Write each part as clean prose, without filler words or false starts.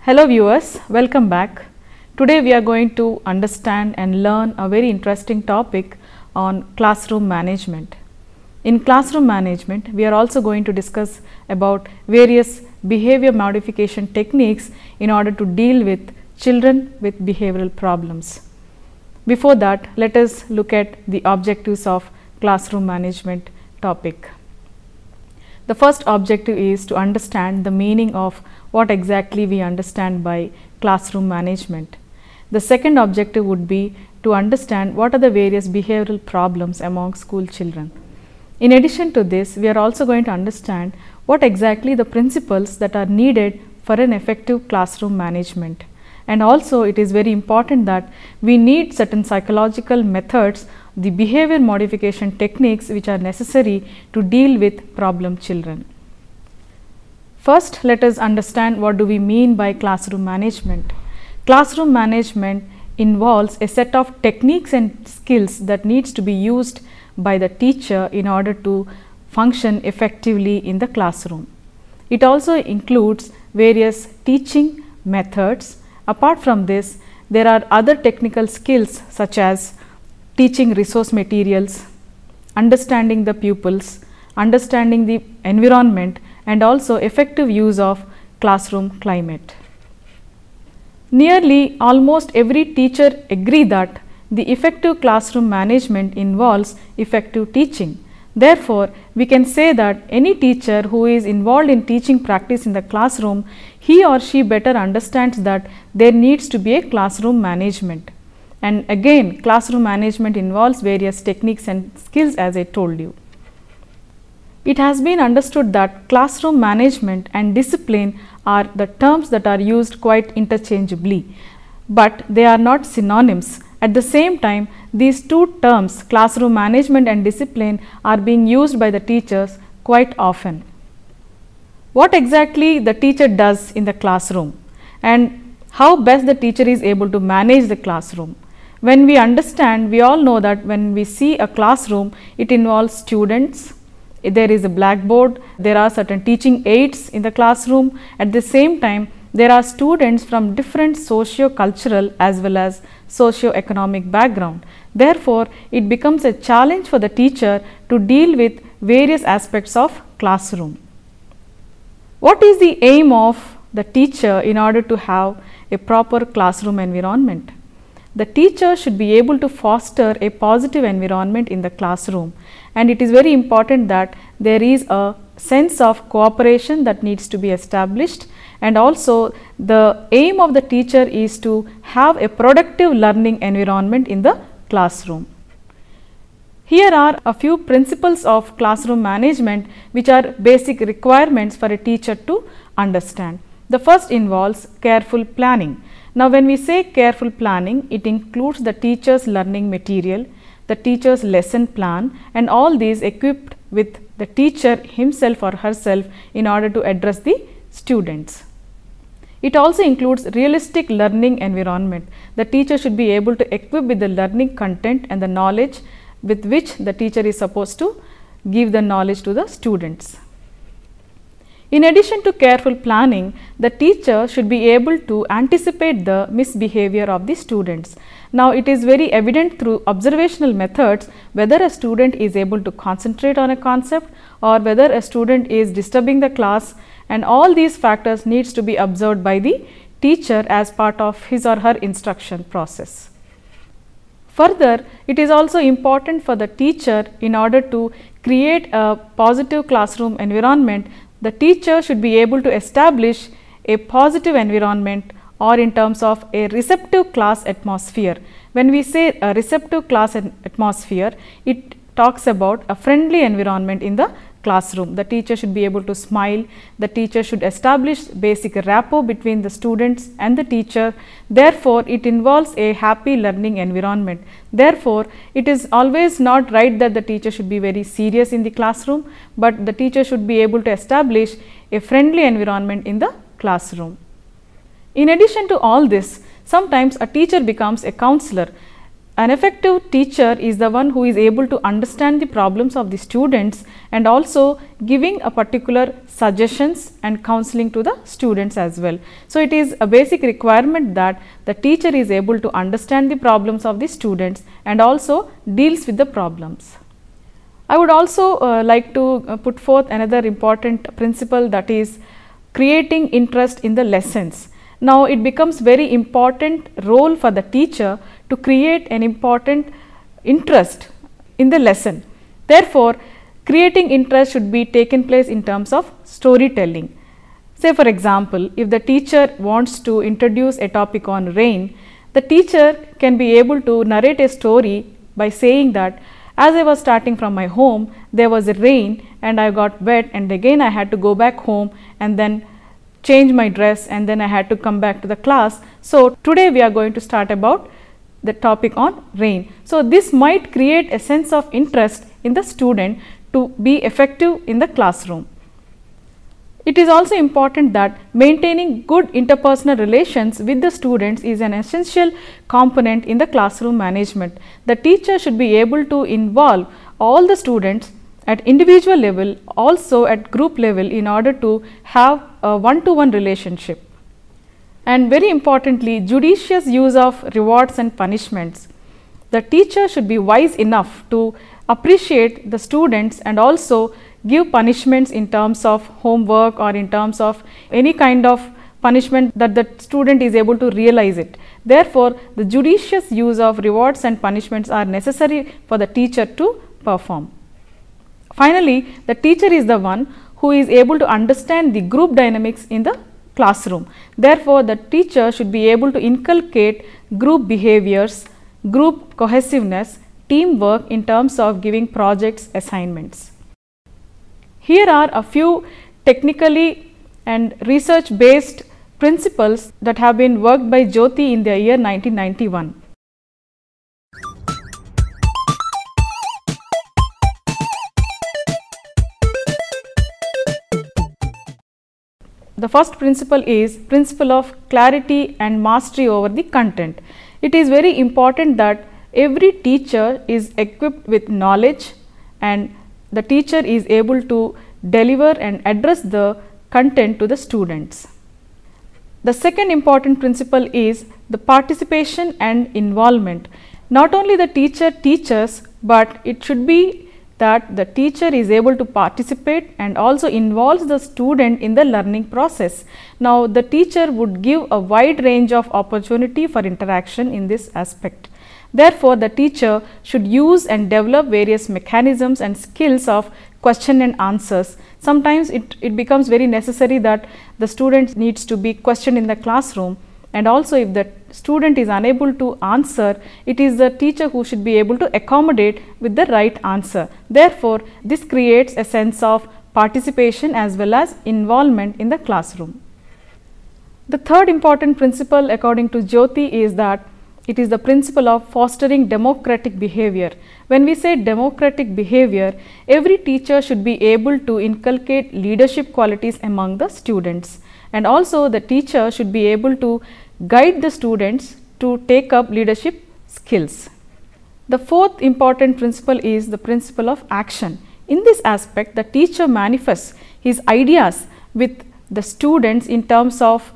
Hello viewers, welcome back. Today we are going to understand and learn a very interesting topic on classroom management. In classroom management, we are also going to discuss about various behavior modification techniques in order to deal with children with behavioral problems. Before that, let us look at the objectives of classroom management topic. The first objective is to understand the meaning of what exactly we understand by classroom management. The second objective would be to understand what are the various behavioral problems among school children. In addition to this, we are also going to understand what exactly the principles that are needed for an effective classroom management. And also it is very important that we need certain psychological methods, the behavior modification techniques which are necessary to deal with problem children. First, let us understand what do we mean by classroom management. Classroom management involves a set of techniques and skills that needs to be used by the teacher in order to function effectively in the classroom. It also includes various teaching methods. Apart from this, there are other technical skills such as teaching resource materials, understanding the pupils, understanding the environment, and also effective use of classroom climate. Nearly almost every teacher agree that the effective classroom management involves effective teaching. Therefore, we can say that any teacher who is involved in teaching practice in the classroom, he or she better understands that there needs to be a classroom management. And again, classroom management involves various techniques and skills, as I told you. It has been understood that classroom management and discipline are the terms that are used quite interchangeably, but they are not synonyms. At the same time, these two terms, classroom management and discipline, are being used by the teachers quite often. What exactly the teacher does in the classroom and how best the teacher is able to manage the classroom? When we understand, we all know that when we see a classroom, it involves students, there is a blackboard, there are certain teaching aids in the classroom. At the same time, there are students from different socio-cultural as well as socio-economic background. Therefore, it becomes a challenge for the teacher to deal with various aspects of classroom. What is the aim of the teacher in order to have a proper classroom environment? The teacher should be able to foster a positive environment in the classroom, and it is very important that there is a sense of cooperation that needs to be established, and also the aim of the teacher is to have a productive learning environment in the classroom. Here are a few principles of classroom management which are basic requirements for a teacher to understand. The first involves careful planning. Now, when we say careful planning, it includes the teacher's learning material, the teacher's lesson plan, and all these equipped with the teacher himself or herself in order to address the students. It also includes realistic learning environment. The teacher should be able to equip with the learning content and the knowledge with which the teacher is supposed to give the knowledge to the students. In addition to careful planning, the teacher should be able to anticipate the misbehavior of the students. Now, it is very evident through observational methods whether a student is able to concentrate on a concept or whether a student is disturbing the class, and all these factors needs to be observed by the teacher as part of his or her instruction process. Further, it is also important for the teacher, in order to create a positive classroom environment, the teacher should be able to establish a positive environment, or in terms of a receptive class atmosphere. When we say a receptive class atmosphere, it talks about a friendly environment in the classroom. The teacher should be able to smile, the teacher should establish basic rapport between the students and the teacher. Therefore, it involves a happy learning environment. Therefore, it is always not right that the teacher should be very serious in the classroom, but the teacher should be able to establish a friendly environment in the classroom. In addition to all this, sometimes a teacher becomes a counselor. An effective teacher is the one who is able to understand the problems of the students and also giving a particular suggestions and counseling to the students as well. So, it is a basic requirement that the teacher is able to understand the problems of the students and also deals with the problems. I would also like to put forth another important principle, that is creating interest in the lessons. Now, it becomes very important role for the teacher to create an important interest in the lesson. Therefore, creating interest should be taken place in terms of storytelling. Say for example, if the teacher wants to introduce a topic on rain, the teacher can be able to narrate a story by saying that as I was starting from my home, there was a rain and I got wet, and again I had to go back home and then change my dress, and then I had to come back to the class. So, today we are going to start about the topic on rain. So, this might create a sense of interest in the student to be effective in the classroom. It is also important that maintaining good interpersonal relations with the students is an essential component in the classroom management. The teacher should be able to involve all the students at individual level, also at group level, in order to have a one-to-one relationship. And very importantly, judicious use of rewards and punishments. The teacher should be wise enough to appreciate the students and also give punishments in terms of homework or in terms of any kind of punishment that the student is able to realize it. Therefore, the judicious use of rewards and punishments are necessary for the teacher to perform. Finally, the teacher is the one who is able to understand the group dynamics in the classroom. Therefore, the teacher should be able to inculcate group behaviors, group cohesiveness, teamwork in terms of giving projects, assignments. Here are a few technically and research based principles that have been worked by Jyoti in the year 1991. The first principle is principle of clarity and mastery over the content. It is very important that every teacher is equipped with knowledge and the teacher is able to deliver and address the content to the students. The second important principle is the participation and involvement. Not only the teacher teaches, but it should be that the teacher is able to participate and also involves the student in the learning process. Now, the teacher would give a wide range of opportunity for interaction in this aspect. Therefore, the teacher should use and develop various mechanisms and skills of question and answers. Sometimes it becomes very necessary that the student needs to be questioned in the classroom, and also if the student is unable to answer, it is the teacher who should be able to accommodate with the right answer. Therefore, this creates a sense of participation as well as involvement in the classroom. The third important principle according to Jyoti is that it is the principle of fostering democratic behavior. When we say democratic behavior, every teacher should be able to inculcate leadership qualities among the students, and also the teacher should be able to guide the students to take up leadership skills. The fourth important principle is the principle of action. In this aspect, the teacher manifests his ideas with the students in terms of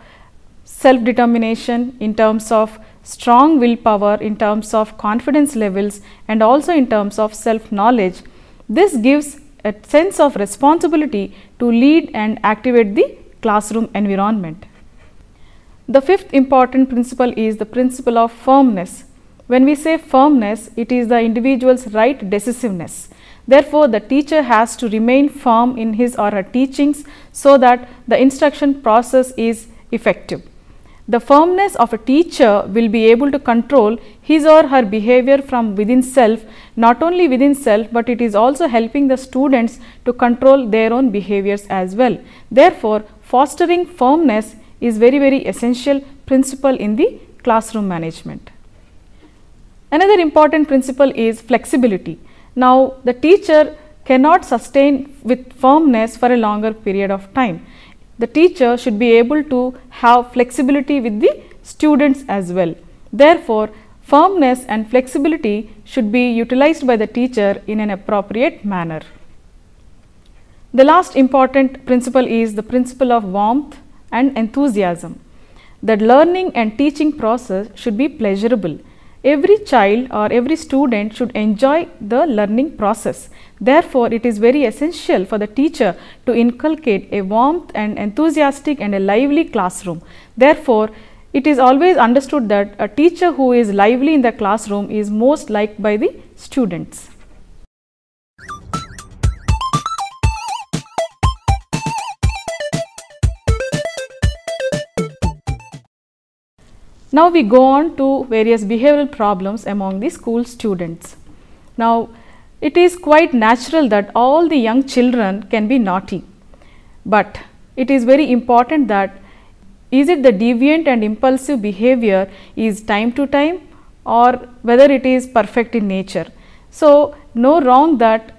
self-determination, in terms of strong willpower, in terms of confidence levels, and also in terms of self-knowledge. This gives a sense of responsibility to lead and activate the classroom environment. The fifth important principle is the principle of firmness. When we say firmness, it is the individual's right decisiveness. Therefore, the teacher has to remain firm in his or her teachings so that the instruction process is effective. The firmness of a teacher will be able to control his or her behavior from within self, not only within self, but it is also helping the students to control their own behaviors as well. Therefore, fostering firmness is very essential principle in the classroom management. Another important principle is flexibility. Now, the teacher cannot sustain with firmness for a longer period of time. The teacher should be able to have flexibility with the students as well. Therefore, Firmness and flexibility should be utilized by the teacher in an appropriate manner. The last important principle is the principle of warmth and enthusiasm. The learning and teaching process should be pleasurable. Every child or every student should enjoy the learning process. Therefore, it is very essential for the teacher to inculcate a warmth and enthusiastic and a lively classroom. Therefore, it is always understood that a teacher who is lively in the classroom is most liked by the students. Now, we go on to various behavioral problems among the school students. Now, it is quite natural that all the young children can be naughty, but it is very important that is it the deviant and impulsive behavior is time to time or whether it is perfect in nature. So, no wrong that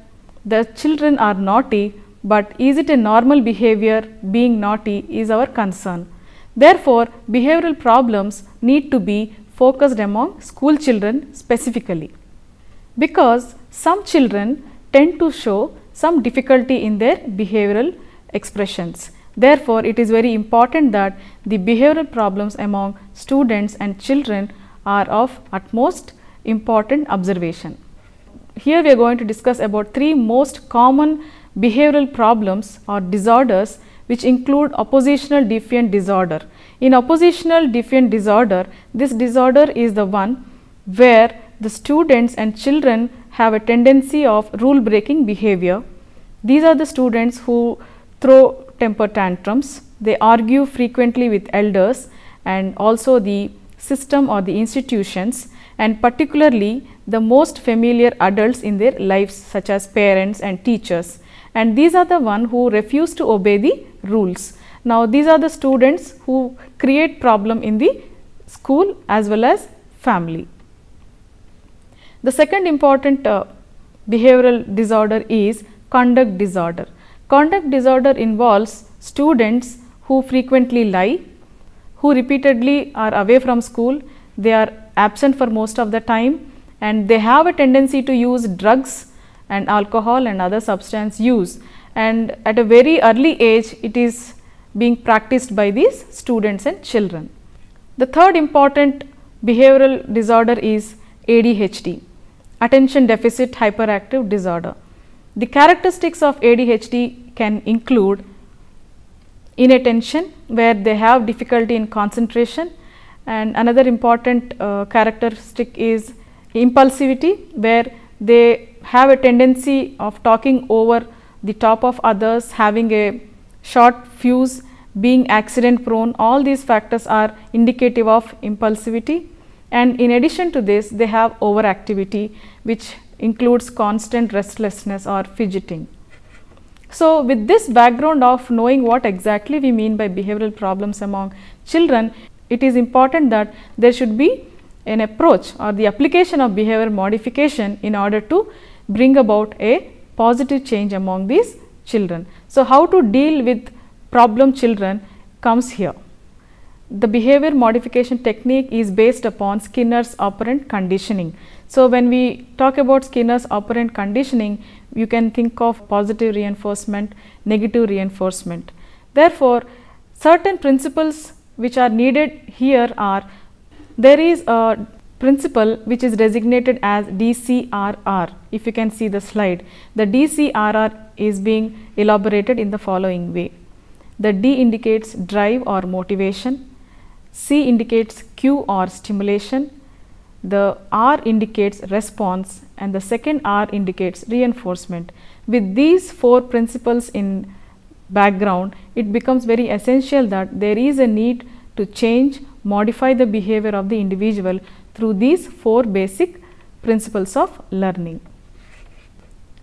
the children are naughty, but is it a normal behavior being naughty is our concern. Therefore, behavioral problems need to be focused among school children specifically, because some children tend to show some difficulty in their behavioral expressions. Therefore, it is very important that the behavioral problems among students and children are of utmost important observation. Here we are going to discuss about 3 most common behavioral problems or disorders which include oppositional defiant disorder. In oppositional defiant disorder, this disorder is the one where the students and children have a tendency of rule breaking behavior. These are the students who throw temper tantrums, they argue frequently with elders and also the system or the institutions, and particularly the most familiar adults in their lives such as parents and teachers, and these are the one who refuse to obey the rules. Now, these are the students who create problem in the school as well as family. The second important behavioral disorder is conduct disorder. Conduct disorder involves students who frequently lie, who repeatedly are away from school, they are absent for most of the time, and they have a tendency to use drugs and alcohol and other substance use, and at a very early age it is being practiced by these students and children. The third important behavioral disorder is ADHD, attention deficit hyperactive disorder. The characteristics of ADHD can include inattention, where they have difficulty in concentration, and another important characteristic is impulsivity, where they have a tendency of talking over the top of others, having a short fuse, being accident prone. All these factors are indicative of impulsivity, and in addition to this they have overactivity, which includes constant restlessness or fidgeting. So, with this background of knowing what exactly we mean by behavioral problems among children, it is important that there should be an approach or the application of behavior modification in order to bring about a positive change among these children. So, how to deal with problem children comes here. The behavior modification technique is based upon Skinner's operant conditioning. So, when we talk about Skinner's operant conditioning, you can think of positive reinforcement, negative reinforcement. Therefore, certain principles which are needed here are, there is a principle which is designated as DCRR. If you can see the slide, the DCRR is being elaborated in the following way. The D indicates drive or motivation, C indicates cue or stimulation, the R indicates response, and the second R indicates reinforcement. With these 4 principles in background, it becomes very essential that there is a need to change, modify the behavior of the individual through these 4 basic principles of learning.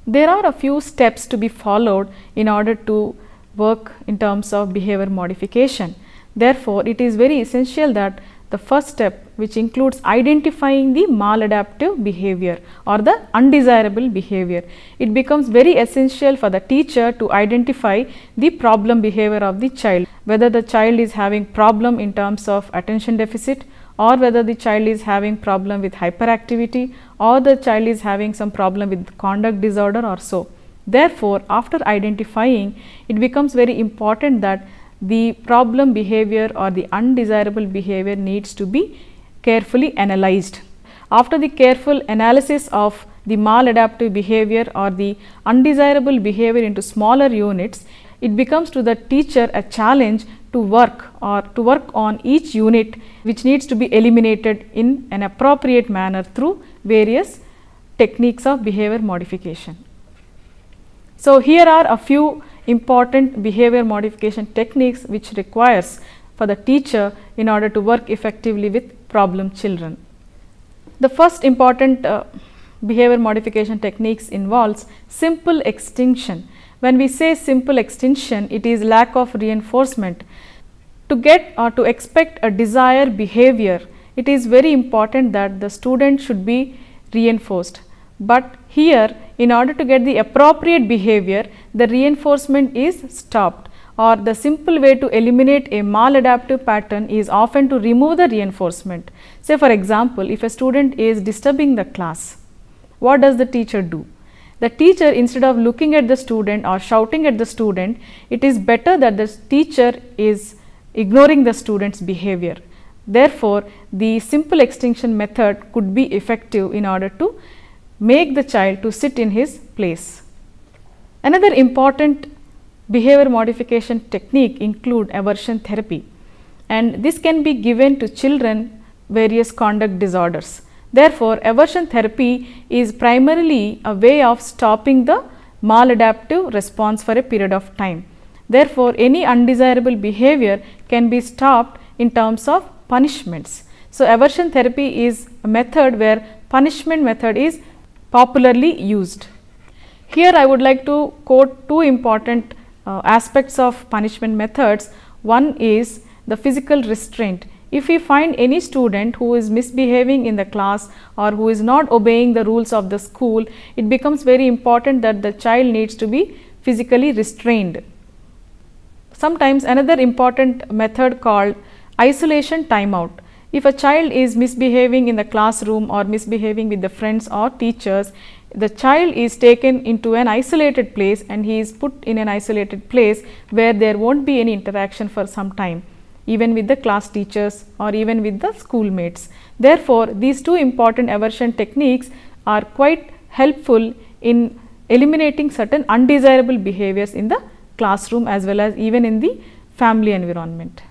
There are a few steps to be followed in order to work in terms of behavior modification. Therefore, it is very essential that the first step, which includes identifying the maladaptive behavior or the undesirable behavior, it becomes very essential for the teacher to identify the problem behavior of the child, whether the child is having problem in terms of attention deficit or whether the child is having problem with hyperactivity, or the child is having some problem with conduct disorder or so. Therefore, after identifying, it becomes very important that the problem behavior or the undesirable behavior needs to be carefully analyzed. After the careful analysis of the maladaptive behavior or the undesirable behavior into smaller units, it becomes to the teacher a challenge to work on each unit which needs to be eliminated in an appropriate manner through various techniques of behavior modification. So, here are a few important behavior modification techniques which requires for the teacher in order to work effectively with problem children. The first important behavior modification techniques involves simple extinction. When we say simple extinction, it is lack of reinforcement. To get or to expect a desired behavior, it is very important that the student should be reinforced. But here, in order to get the appropriate behavior, the reinforcement is stopped, or the simple way to eliminate a maladaptive pattern is often to remove the reinforcement. Say for example, if a student is disturbing the class, what does the teacher do? The teacher, instead of looking at the student or shouting at the student, it is better that the teacher is ignoring the student's behavior. Therefore, the simple extinction method could be effective in order to make the child to sit in his place. Another important behavior modification technique include aversion therapy, and this can be given to children various conduct disorders. Therefore, aversion therapy is primarily a way of stopping the maladaptive response for a period of time. Therefore, any undesirable behavior can be stopped in terms of punishments. So, aversion therapy is a method where punishment method is popularly used. Here I would like to quote two important aspects of punishment methods. One is the physical restraint. If we find any student who is misbehaving in the class or who is not obeying the rules of the school, it becomes very important that the child needs to be physically restrained. Sometimes another important method called isolation timeout. If a child is misbehaving in the classroom or misbehaving with the friends or teachers, the child is taken into an isolated place and he is put in an isolated place where there won't be any interaction for some time, even with the class teachers or even with the schoolmates. Therefore, these two important aversion techniques are quite helpful in eliminating certain undesirable behaviors in the classroom as well as even in the family environment.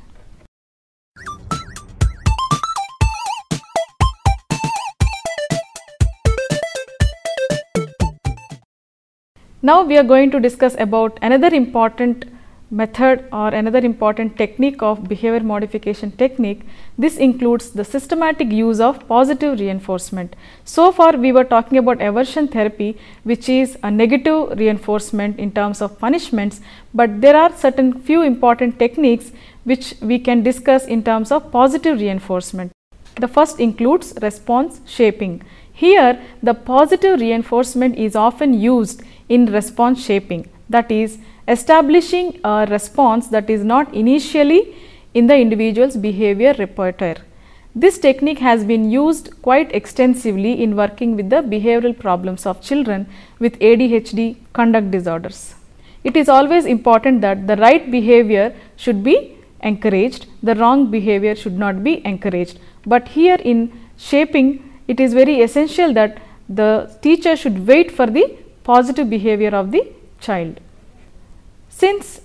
Now, we are going to discuss about another important method or another important technique of behavior modification technique. This includes the systematic use of positive reinforcement. So far, we were talking about aversion therapy, which is a negative reinforcement in terms of punishments, but there are certain few important techniques which we can discuss in terms of positive reinforcement. The first includes response shaping. Here, the positive reinforcement is often used in response shaping, that is, establishing a response that is not initially in the individual's behavior repertoire. This technique has been used quite extensively in working with the behavioral problems of children with ADHD conduct disorders. It is always important that the right behavior should be encouraged, the wrong behavior should not be encouraged. But here in shaping, it is very essential that the teacher should wait for the positive behavior of the child. Since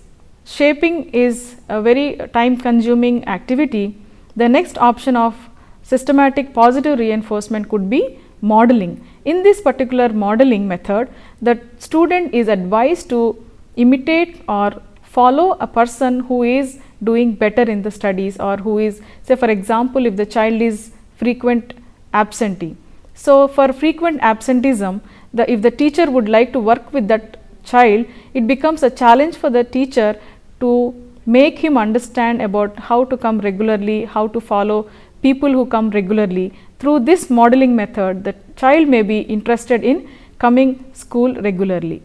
shaping is a very time consuming activity, the next option of systematic positive reinforcement could be modeling. In this particular modeling method, the student is advised to imitate or follow a person who is doing better in the studies, or who is, say for example, if the child is frequent absentee. So, for frequent absenteeism, if the teacher would like to work with that child, it becomes a challenge for the teacher to make him understand about how to come regularly, how to follow people who come regularly. Through this modeling method, the child may be interested in coming school regularly.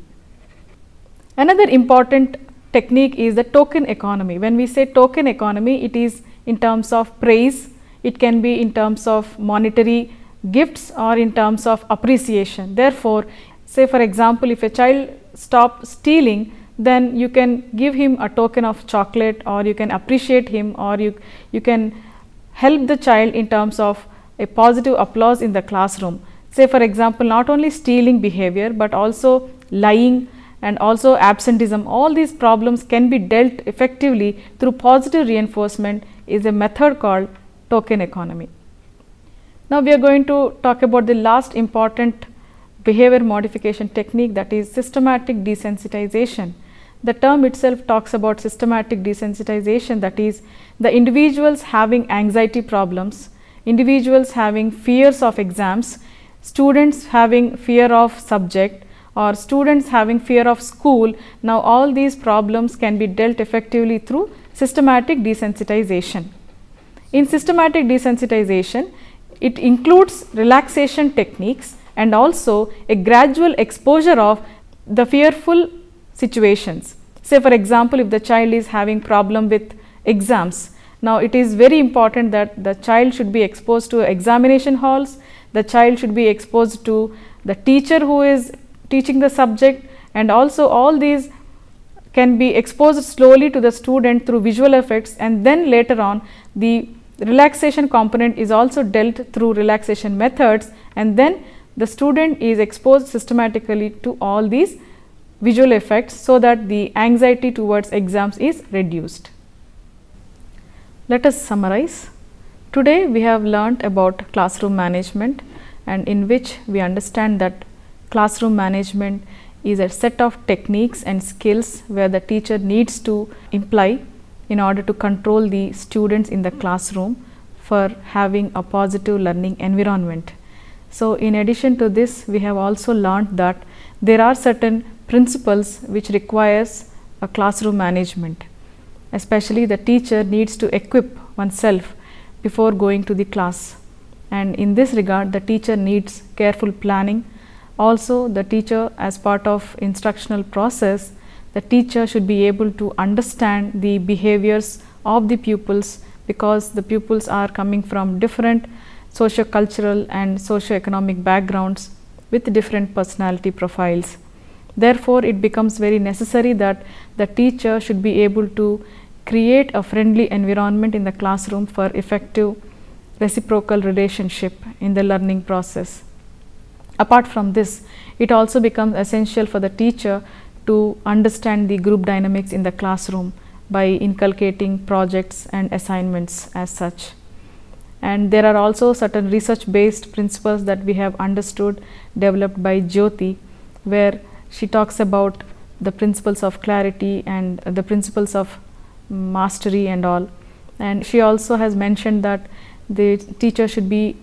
Another important technique is the token economy. When we say token economy, it is in terms of praise, it can be in terms of monetary gifts or in terms of appreciation. Therefore, say for example, if a child stops stealing, then you can give him a token of chocolate, or you can appreciate him, or you can help the child in terms of a positive applause in the classroom. Say for example, not only stealing behavior, but also lying and also absenteeism. All these problems can be dealt effectively through positive reinforcement is a method called token economy. Now, we are going to talk about the last important behavior modification technique, that is systematic desensitization. The term itself talks about systematic desensitization, that is the individuals having anxiety problems, individuals having fears of exams, students having fear of subject, or students having fear of school. Now, all these problems can be dealt effectively through systematic desensitization. In systematic desensitization, it includes relaxation techniques and also a gradual exposure of the fearful situations. Say for example, if the child is having problem with exams, now it is very important that the child should be exposed to examination halls, the child should be exposed to the teacher who is teaching the subject, and also all these can be exposed slowly to the student through visual effects, and then later on the relaxation component is also dealt through relaxation methods, and then the student is exposed systematically to all these visual effects so that the anxiety towards exams is reduced. Let us summarize. Today we have learnt about classroom management, and in which we understand that classroom management is a set of techniques and skills where the teacher needs to imply in order to control the students in the classroom for having a positive learning environment. So, in addition to this, we have also learnt that there are certain principles which requires a classroom management. Especially the teacher needs to equip oneself before going to the class, and in this regard the teacher needs careful planning. Also, the teacher, as part of instructional process, the teacher should be able to understand the behaviors of the pupils, because the pupils are coming from different socio-cultural and socio-economic backgrounds with different personality profiles. Therefore, it becomes very necessary that the teacher should be able to create a friendly environment in the classroom for effective reciprocal relationship in the learning process. Apart from this, it also becomes essential for the teacher to understand the group dynamics in the classroom by inculcating projects and assignments as such. And there are also certain research based principles that we have understood, developed by Jyoti, where she talks about the principles of clarity and the principles of mastery and all. And she also has mentioned that the teacher should be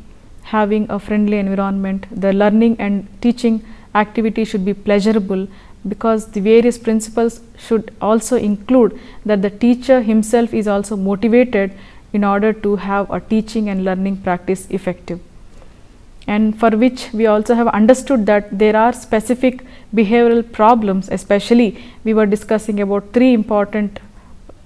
having a friendly environment, the learning and teaching activity should be pleasurable, because the various principles should also include that the teacher himself is also motivated in order to have a teaching and learning practice effective. And for which we also have understood that there are specific behavioral problems, especially we were discussing about 3 important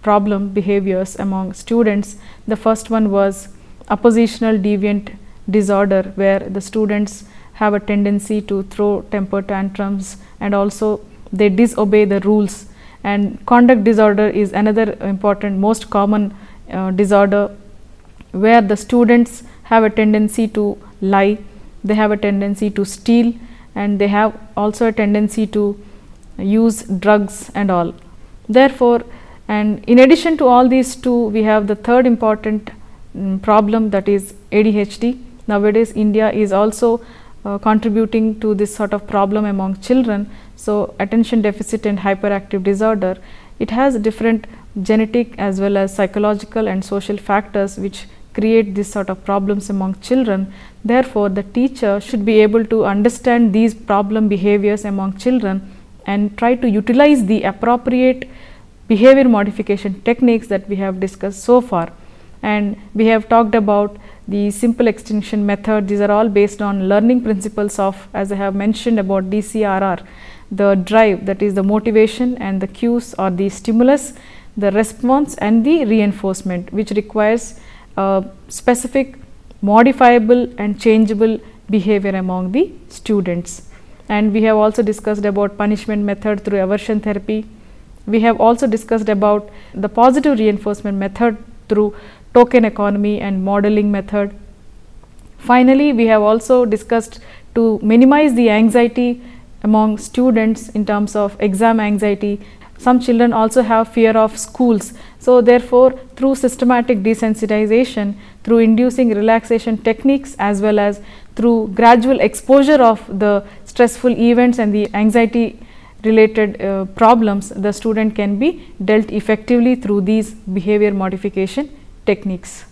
problem behaviors among students. The first one was oppositional defiant disorder, where the students have a tendency to throw temper tantrums and also they disobey the rules. And conduct disorder is another important, most common disorder, where the students have a tendency to lie, they have a tendency to steal, and they have also a tendency to use drugs and all. Therefore, and in addition to all these 2, we have the third important problem, that is ADHD. Nowadays, India is also contributing to this sort of problem among children. So, attention deficit and hyperactive disorder, it has different genetic as well as psychological and social factors which create this sort of problems among children. Therefore, the teacher should be able to understand these problem behaviors among children and try to utilize the appropriate behavior modification techniques that we have discussed so far. And we have talked about the simple extinction method. These are all based on learning principles of, as I have mentioned about DCRR, the drive, that is the motivation, and the cues or the stimulus, the response and the reinforcement, which requires specific modifiable and changeable behavior among the students. And we have also discussed about punishment method through aversion therapy. We have also discussed about the positive reinforcement method through token economy and modeling method. Finally, we have also discussed to minimize the anxiety among students in terms of exam anxiety. Some children also have fear of schools. So, therefore, through systematic desensitization, through inducing relaxation techniques as well as through gradual exposure of the stressful events and the anxiety related problems, the student can be dealt effectively through these behavior modification techniques.